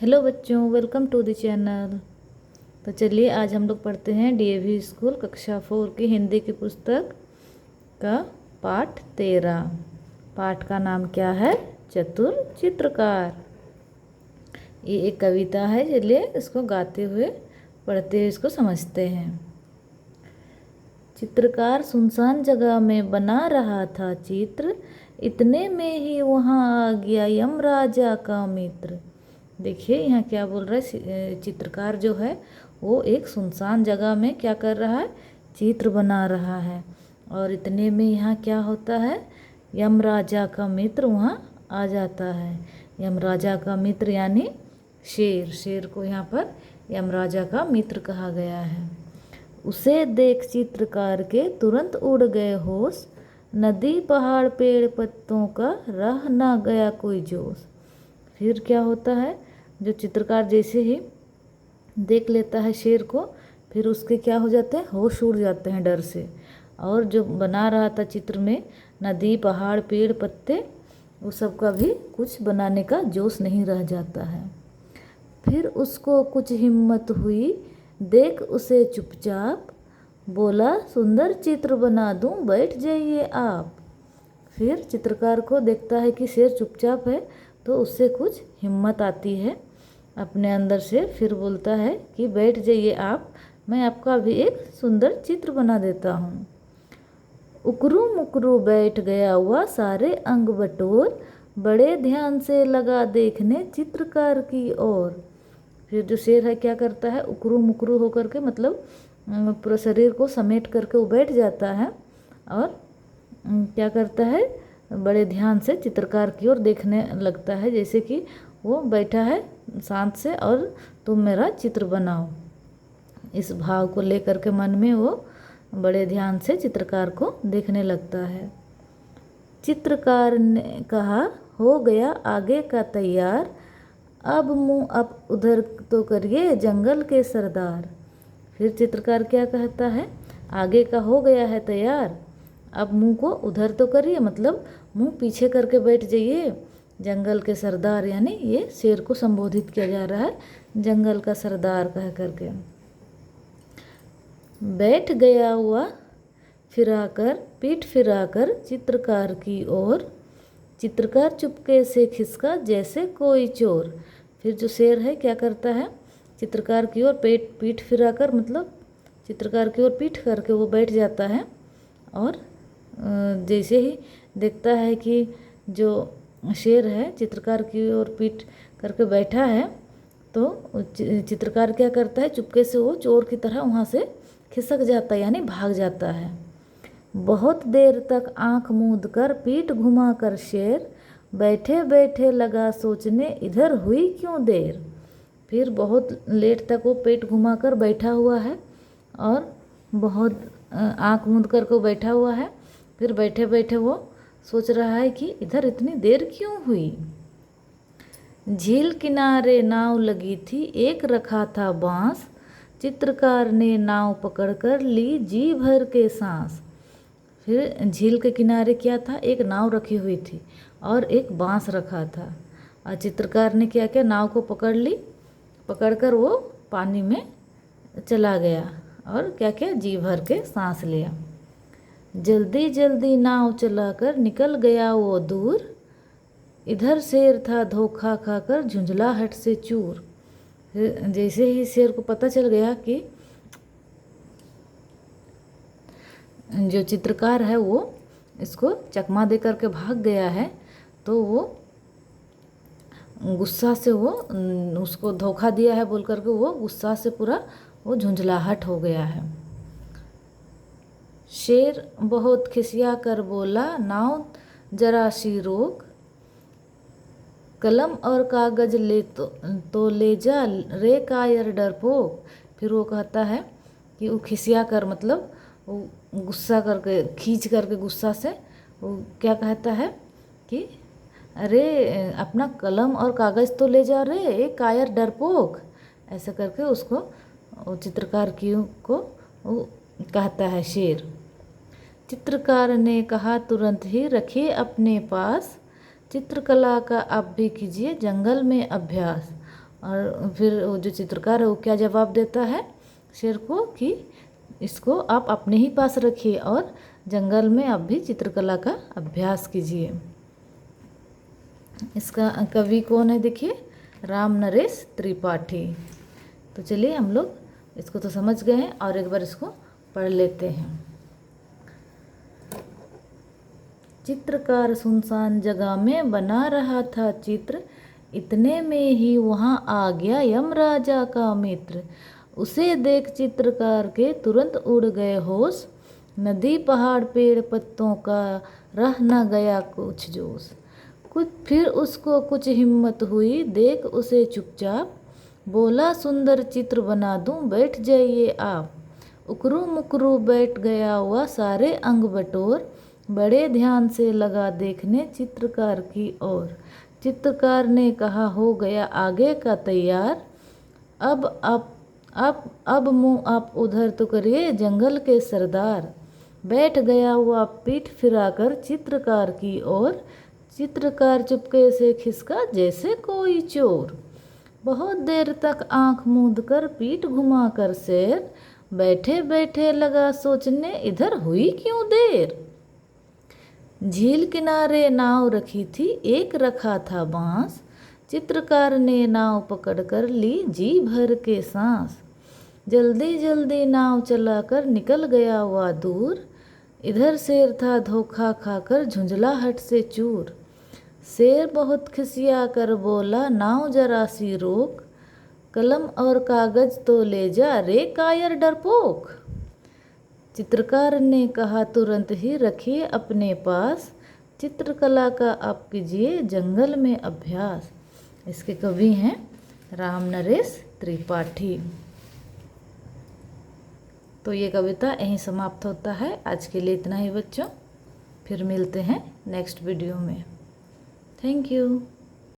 Hello बच्चों, welcome to the channel. तो चलिए आज हम लोग पढ़ते हैं डीएवी स्कूल कक्षा 4 की हिंदी की पुस्तक का पाठ 13। पाठ का नाम क्या है? चतुर चित्रकार। ये एक कविता है, चलिए इसको गाते हुए पढ़ते हुए इसको समझते हैं। चित्रकार सुनसान जगह में बना रहा था चित्र, इतने में ही वहाँ आ गया यमराजा का मित्र। देखिए यहाँ क्या बोल रहा है, चित्रकार जो है वो एक सुनसान जगह में क्या कर रहा है, चित्र बना रहा है। और इतने में यहाँ क्या होता है, यमराजा का मित्र वहाँ आ जाता है। यमराजा का मित्र यानी शेर। शेर को यहाँ पर यमराजा का मित्र कहा गया है। उसे देख चित्रकार के तुरंत उड़ गए होश, नदी पहाड़ पेड़ पत्तों का रह ना गया कोई जोश। फिर क्या होता है, जो चित्रकार जैसे ही देख लेता है शेर को, फिर उसके क्या हो जाते हैं, होश उड़ जाते हैं डर से। और जो बना रहा था चित्र में नदी पहाड़ पेड़ पत्ते, वो सब का भी कुछ बनाने का जोश नहीं रह जाता है। फिर उसको कुछ हिम्मत हुई, देख उसे चुपचाप, बोला सुंदर चित्र बना दूं, बैठ जाइए आप। फिर चित्रकार को देखता है कि शेर चुपचाप है, तो उससे कुछ हिम्मत आती है अपने अंदर से। फिर बोलता है कि बैठ जाइए आप, मैं आपका भी एक सुंदर चित्र बना देता हूँ। उकरू मुकरू बैठ गया हुआ सारे अंग बटोर, बड़े ध्यान से लगा देखने चित्रकार की ओर। फिर जो शेर है क्या करता है, उकरू मुकरू होकर के, मतलब पूरा शरीर को समेट करके वो बैठ जाता है और क्या करता है, बड़े ध्यान से चित्रकार की ओर देखने लगता है, जैसे कि वो बैठा है शांत से और तुम मेरा चित्र बनाओ। इस भाव को लेकर के मन में वो बड़े ध्यान से चित्रकार को देखने लगता है। चित्रकार ने कहा हो गया आगे का तैयार, अब मुँह अब उधर तो करिए जंगल के सरदार। फिर चित्रकार क्या कहता है, आगे का हो गया है तैयार, अब मुंह को उधर तो करिए, मतलब मुंह पीछे करके बैठ जाइए जंगल के सरदार। यानी ये शेर को संबोधित किया जा रहा है, जंगल का सरदार कह करके। बैठ गया हुआ फिराकर पीठ फिराकर चित्रकार की ओर, चित्रकार चुपके से खिसका जैसे कोई चोर। फिर जो शेर है क्या करता है, चित्रकार की ओर पीठ फिराकर, मतलब चित्रकार की ओर पीठ करके वो बैठ जाता है। और जैसे ही देखता है कि जो शेर है चित्रकार की ओर पीठ करके बैठा है, तो चित्रकार क्या करता है, चुपके से वो चोर की तरह वहाँ से खिसक जाता है, यानी भाग जाता है। बहुत देर तक आंख मूंद कर पीठ घुमा कर शेर, बैठे बैठे लगा सोचने इधर हुई क्यों देर। फिर बहुत लेट तक वो पेट घुमा कर बैठा हुआ है और बहुत आंख मूंद कर को बैठा हुआ है। फिर बैठे बैठे वो सोच रहा है कि इधर इतनी देर क्यों हुई। झील किनारे नाव लगी थी, एक रखा था बांस, चित्रकार ने नाव पकड़कर ली जी भर के सांस। फिर झील के किनारे क्या था, एक नाव रखी हुई थी और एक बांस रखा था। और चित्रकार ने क्या किया, नाव को पकड़ ली, पकड़कर वो पानी में चला गया और क्या किया, जी भर के सांस लिया। जल्दी जल्दी नाव चलाकर निकल गया वो दूर, इधर शेर था धोखा खाकर झुंझलाहट से चूर। फिर जैसे ही शेर को पता चल गया कि जो चित्रकार है वो इसको चकमा दे करके भाग गया है, तो वो गुस्सा से वो उसको धोखा दिया है बोल करके वो गुस्सा से पूरा वो झुंझलाहट हो गया है। शेर बहुत खिसिया कर बोला नाव जरा सी रोक, कलम और कागज ले तो ले जा रे कायर डरपोक। फिर वो कहता है कि वो खिसिया कर, मतलब वो गुस्सा करके खींच करके गुस्सा से वो क्या कहता है कि अरे अपना कलम और कागज़ तो ले जा रे एक कायर डरपोक। ऐसा करके उसको वो चित्रकार की को वो कहता है शेर। चित्रकार ने कहा तुरंत ही रखिए अपने पास, चित्रकला का आप भी कीजिए जंगल में अभ्यास। और फिर वो जो चित्रकार है वो क्या जवाब देता है शेर को कि इसको आप अपने ही पास रखिए और जंगल में आप भी चित्रकला का अभ्यास कीजिए। इसका कवि कौन है देखिए, राम नरेश त्रिपाठी। तो चलिए हम लोग इसको तो समझ गए हैं और एक बार इसको पढ़ लेते हैं। चित्रकार सुनसान जगह में बना रहा था चित्र, इतने में ही वहाँ आ गया यमराजा का मित्र। उसे देख चित्रकार के तुरंत उड़ गए होश, नदी पहाड़ पेड़ पत्तों का रह न गया कुछ जोश। फिर उसको कुछ हिम्मत हुई, देख उसे चुपचाप, बोला सुंदर चित्र बना दूं, बैठ जाइए आप। उकरू मुकरू बैठ गया हुआ सारे अंग बटोर, बड़े ध्यान से लगा देखने चित्रकार की ओर। चित्रकार ने कहा हो गया आगे का तैयार, अब मुँह आप उधर तो करिए जंगल के सरदार। बैठ गया हुआ पीठ फिराकर चित्रकार की ओर, चित्रकार चुपके से खिसका जैसे कोई चोर। बहुत देर तक आंख मूंद कर पीठ घुमा कर शेर, बैठे बैठे लगा सोचने इधर हुई क्यों देर। झील किनारे नाव रखी थी, एक रखा था बांस, चित्रकार ने नाव पकड़ कर ली जी भर के सांस। जल्दी जल्दी नाव चलाकर निकल गया हुआ दूर, इधर शेर था धोखा खाकर झुंझलाहट से चूर। शेर बहुत खिसिया कर बोला नाव जरा सी रोक, कलम और कागज तो ले जा रे कायर डरपोक। चित्रकार ने कहा तुरंत ही रखिए अपने पास, चित्रकला का आप कीजिए जंगल में अभ्यास। इसके कवि हैं राम नरेश त्रिपाठी। तो ये कविता यहीं समाप्त होता है। आज के लिए इतना ही बच्चों, फिर मिलते हैं नेक्स्ट वीडियो में। Thank you.